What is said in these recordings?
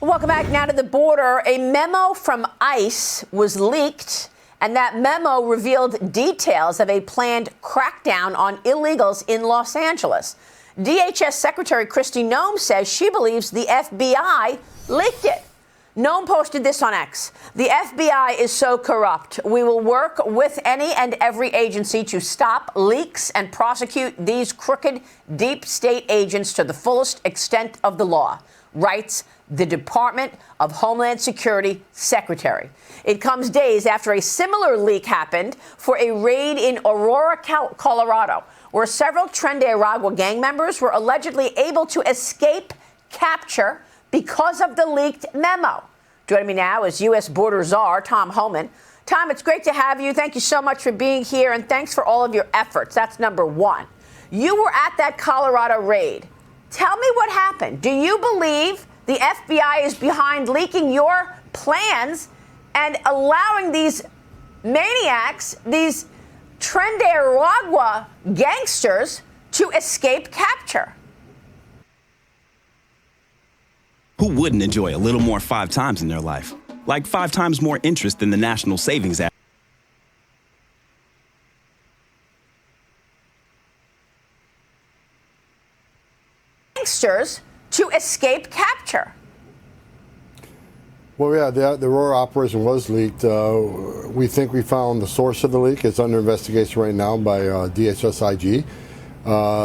Welcome back now to the border. A memo from ICE was leaked, and that memo revealed details of a planned crackdown on illegals in Los Angeles. DHS Secretary Kristi Noem says she believes the FBI leaked it. Noem posted this on X. The FBI is so corrupt. We will work with any and every agency to stop leaks and prosecute these crooked deep state agents to the fullest extent of the law, writes the Department of Homeland Security Secretary. It comes days after a similar leak happened for a raid in Aurora, Colorado, where several Tren de Aragua gang members were allegedly able to escape capture because of the leaked memo. Joining me now is U.S. Border Czar Tom Homan. Tom, it's great to have you. Thank you so much for being here, and thanks for all of your efforts. That's number one. You were at that Colorado raid. Tell me what happened. Do you believe the FBI is behind leaking your plans and allowing these maniacs, these Tren de Aragua gangsters, to escape capture? Who wouldn't enjoy a little more 5 times in their life? Like 5 times more interest than the National Savings Act. Gangsters to escape capture. Well, yeah, the Aurora operation was leaked. We think we found the source of the leak. It's under investigation right now by DHS IG.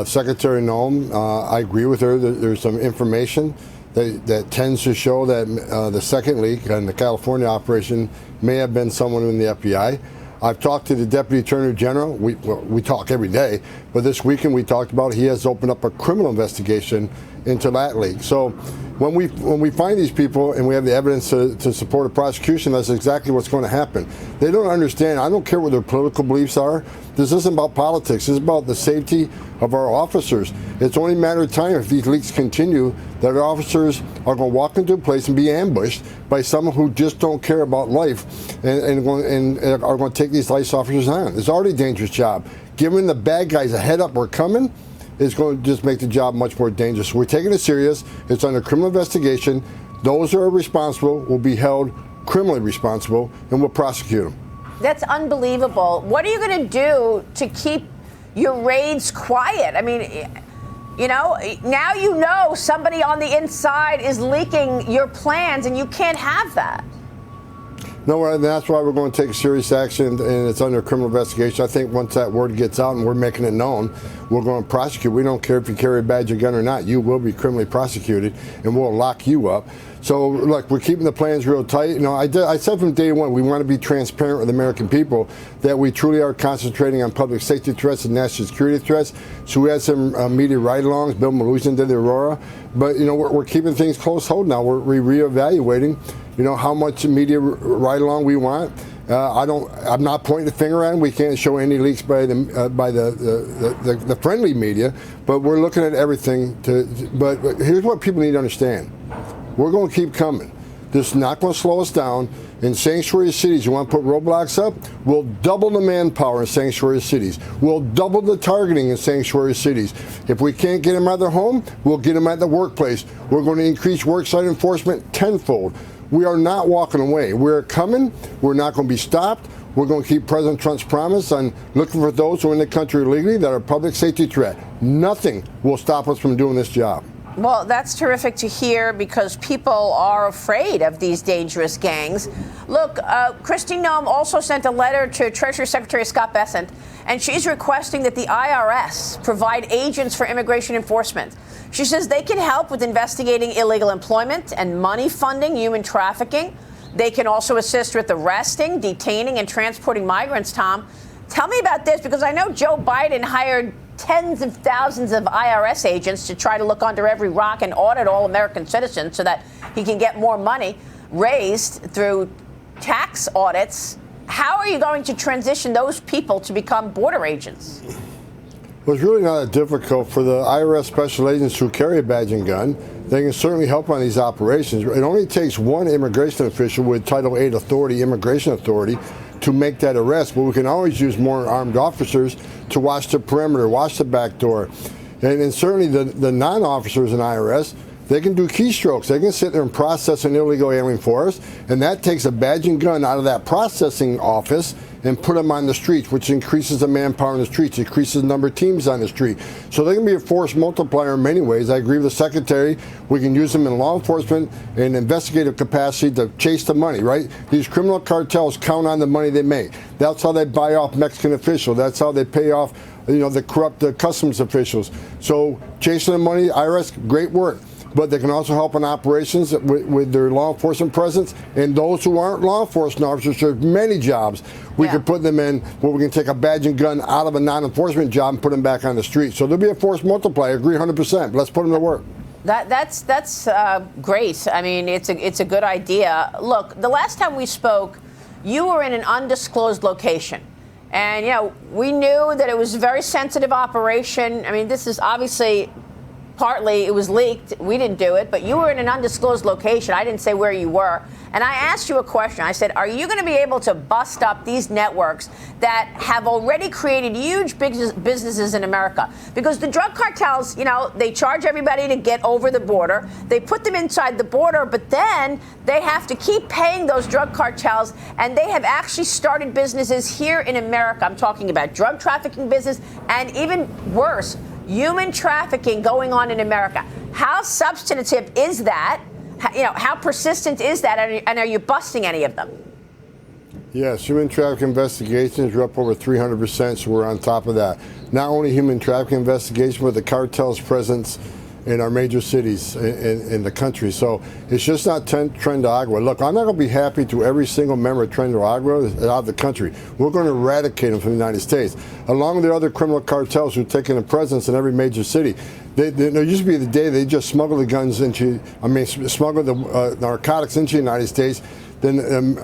Secretary Noem, I agree with her that there's some information that tends to show that the second leak and the California operation may have been someone in the FBI. I've talked to the Deputy Attorney General. We talk every day, but this weekend we talked about he has opened up a criminal investigation into that leak. So when we find these people and we have the evidence to support a prosecution, that's exactly what's going to happen. They don't understand. I don't care what their political beliefs are. This isn't about politics. This is about the safety of our officers. It's only a matter of time if these leaks continue that our officers are going to walk into a place and be ambushed by someone who just don't care about life and are going to take these ICE officers on. It's already a dangerous job. Giving the bad guys a head up, we're coming, is going to just make the job much more dangerous. So we're taking it serious. It's under criminal investigation. Those who are responsible will be held criminally responsible, and we'll prosecute them. That's unbelievable. What are you going to do to keep your raids quiet? I mean, you know, now you know somebody on the inside is leaking your plans, and you can't have that. No, and that's why we're going to take serious action, and it's under criminal investigation. I think once that word gets out and we're making it known, we're going to prosecute. We don't care if you carry a badge or gun or not. You will be criminally prosecuted, and we'll lock you up. So, look, we're keeping the plans real tight. You know, I said from day one, we want to be transparent with the American people that we truly are concentrating on public safety threats and national security threats. So we had some media ride-alongs. Bill Melugin did the Aurora. But, you know, we're keeping things close hold now. We're reevaluating, you know, how much media ride-along we want. I'm not pointing the finger at them. We can't show any leaks by the friendly media, but we're looking at everything. But here's what people need to understand. We're going to keep coming. This is not going to slow us down. In sanctuary cities, you want to put roadblocks up? We'll double the manpower in sanctuary cities. We'll double the targeting in sanctuary cities. If we can't get them out of their home, we'll get them at the workplace. We're going to increase worksite enforcement tenfold. We are not walking away. We're coming. We're not going to be stopped. We're going to keep President Trump's promise on looking for those who are in the country illegally that are a public safety threat. Nothing will stop us from doing this job. Well, that's terrific to hear because people are afraid of these dangerous gangs. Look, Kristi Noem also sent a letter to Treasury Secretary Scott Bessent, and she's requesting that the IRS provide agents for immigration enforcement. She says they can help with investigating illegal employment and money funding human trafficking. They can also assist with arresting, detaining, and transporting migrants, Tom. Tell me about this, because I know Joe Biden hired tens of thousands of IRS agents to try to look under every rock and audit all American citizens so that he can get more money raised through tax audits. How are you going to transition those people to become border agents? Well, it's really not that difficult for the IRS special agents who carry a badge and gun. They can certainly help on these operations. It only takes one immigration official with Title VIII authority, immigration authority, to make that arrest, but we can always use more armed officers to watch the perimeter, watch the back door. And certainly the non-officers in IRS, They can do keystrokes. They can sit there and process an illegal alien for us, and that takes a badge and gun out of that processing office and put them on the streets, which increases the manpower in the streets, increases the number of teams on the street. So they can be a force multiplier in many ways. I agree with the Secretary. We can use them in law enforcement and investigative capacity to chase the money, right? These criminal cartels count on the money they make. That's how they buy off Mexican officials. That's how they pay off, the corrupt customs officials. So chasing the money, IRS, great work. But they can also help in operations with their law enforcement presence. And those who aren't law enforcement officers, there's many jobs we could put them in where we can take a badge and gun out of a non-enforcement job and put them back on the street. So there'll be a force multiplier. I agree 100%. Let's put them to work. That's great. I mean, it's a good idea. Look, the last time we spoke, you were in an undisclosed location. And, we knew that it was a very sensitive operation. I mean, this is obviously partly it was leaked. We didn't do it, but you were in an undisclosed location. I didn't say where you were. And I asked you a question. I said, are you going to be able to bust up these networks that have already created huge businesses in America? Because the drug cartels, they charge everybody to get over the border. They put them inside the border, but then they have to keep paying those drug cartels. And they have actually started businesses here in America. I'm talking about drug trafficking business and even worse, human trafficking going on in America. How substantive is that? How persistent is that? And are you busting any of them? Yes, human trafficking investigations are up over 300%, so we're on top of that. Not only human trafficking investigation, but the cartel's presence in our major cities in the country. So it's just not Tren de Agua. Look, I'm not going to be happy to every single member of Tren de Agua out of the country. We're going to eradicate them from the United States, along with the other criminal cartels who are taking a presence in every major city. There used to be the day they just smuggle the guns smuggle the narcotics into the United States. Then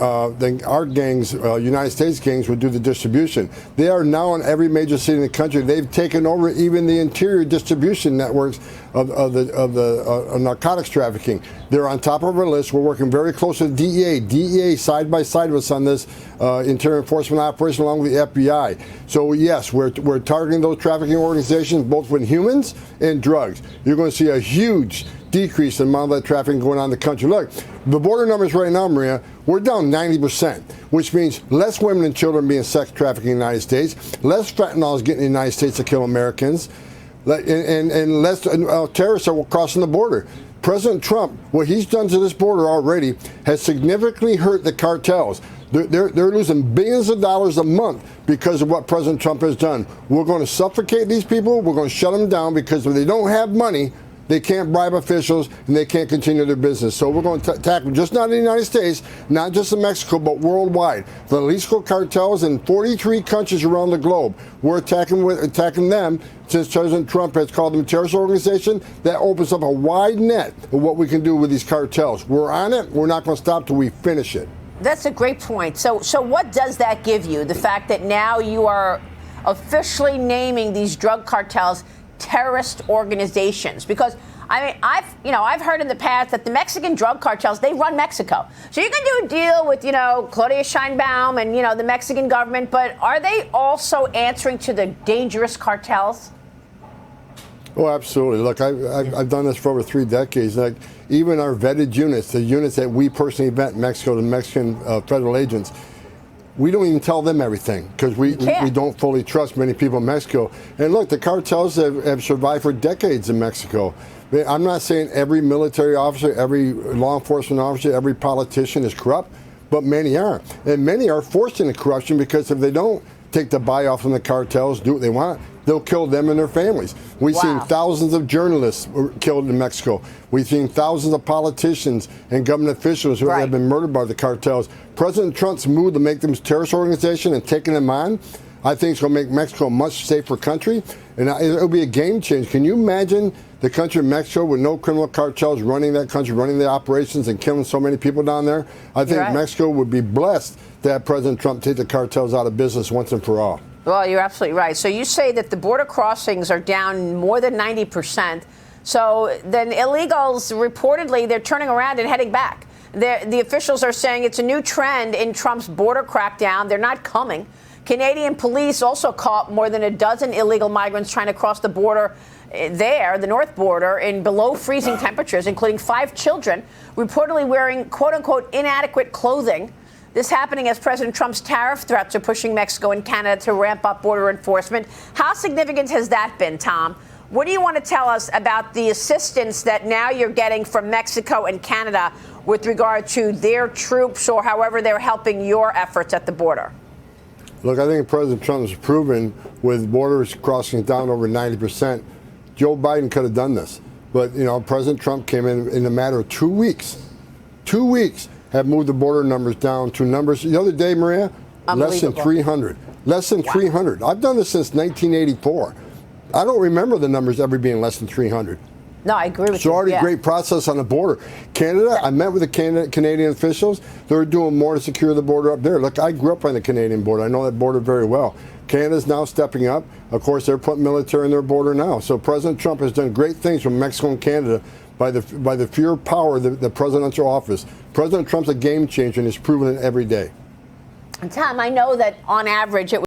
our gangs, United States gangs, would do the distribution. They are now in every major city in the country. They've taken over even the interior distribution networks of the narcotics trafficking. They're on top of our list. We're working very closely with DEA. DEA side by side with us on this interior enforcement operation along with the FBI. So yes, we're targeting those trafficking organizations both with humans and drugs. You're going to see a huge decrease in the amount of that trafficking going on in the country. Look, the border numbers right now, Maria, we're down 90%, which means less women and children being sex trafficked in the United States, less fentanyl is getting in the United States to kill Americans, and less terrorists are crossing the border. President Trump, what he's done to this border already has significantly hurt the cartels. They're losing billions of dollars a month because of what President Trump has done. We're going to suffocate these people. We're going to shut them down because if they don't have money, they can't bribe officials, and they can't continue their business. So we're going to tackle just not in the United States, not just in Mexico, but worldwide. The Jalisco cartels in 43 countries around the globe. We're attacking them since President Trump has called them a terrorist organization. That opens up a wide net of what we can do with these cartels. We're on it. We're not going to stop till we finish it. That's a great point. So what does that give you? The fact that now you are officially naming these drug cartels terrorist organizations, because I've heard in the past that the Mexican drug cartels, they run Mexico. So you can do a deal with Claudia Sheinbaum and the Mexican government, but are they also answering to the dangerous cartels? Oh, absolutely. Look, I've done this for over 3 decades. Like even our vetted units, the units that we personally vet in Mexico, the Mexican federal agents, we don't even tell them everything because we don't fully trust many people in Mexico. And look, the cartels have survived for decades in Mexico. I'm not saying every military officer, every law enforcement officer, every politician is corrupt, but many are. And many are forced into corruption because if they don't take the buy off from the cartels, do what they want, they'll kill them and their families. We've seen thousands of journalists killed in Mexico. We've seen thousands of politicians and government officials who have been murdered by the cartels. President Trump's move to make them a terrorist organization and taking them on, I think it's going to make Mexico a much safer country, and it'll be a game changer. Can you imagine the country of Mexico with no criminal cartels running that country, running the operations and killing so many people down there? I think Mexico would be blessed to have President Trump take the cartels out of business once and for all. Well, you're absolutely right. So you say that the border crossings are down more than 90%. So then illegals, reportedly, they're turning around and heading back. The officials are saying it's a new trend in Trump's border crackdown. They're not coming. Canadian police also caught more than a dozen illegal migrants trying to cross the border there, the north border, in below freezing temperatures, including 5 children reportedly wearing quote-unquote inadequate clothing. This happening as President Trump's tariff threats are pushing Mexico and Canada to ramp up border enforcement. How significant has that been, Tom? What do you want to tell us about the assistance that now you're getting from Mexico and Canada with regard to their troops or however they're helping your efforts at the border? Look, I think President Trump has proven with borders crossing down over 90%, Joe Biden could have done this. But, President Trump came in a matter of 2 weeks. 2 weeks have moved the border numbers down to numbers. The other day, Maria, less than 300. Less than 300. I've done this since 1984. I don't remember the numbers ever being less than 300. No, I agree with so you. Already great process on the border. Canada, I met with the Canadian officials. They're doing more to secure the border up there. Look, I grew up on the Canadian border. I know that border very well. Canada's now stepping up. Of course, they're putting military in their border now. So President Trump has done great things from Mexico and Canada by the pure power of the presidential office. President Trump's a game changer, and he's proven it every day. And Tom, I know that on average it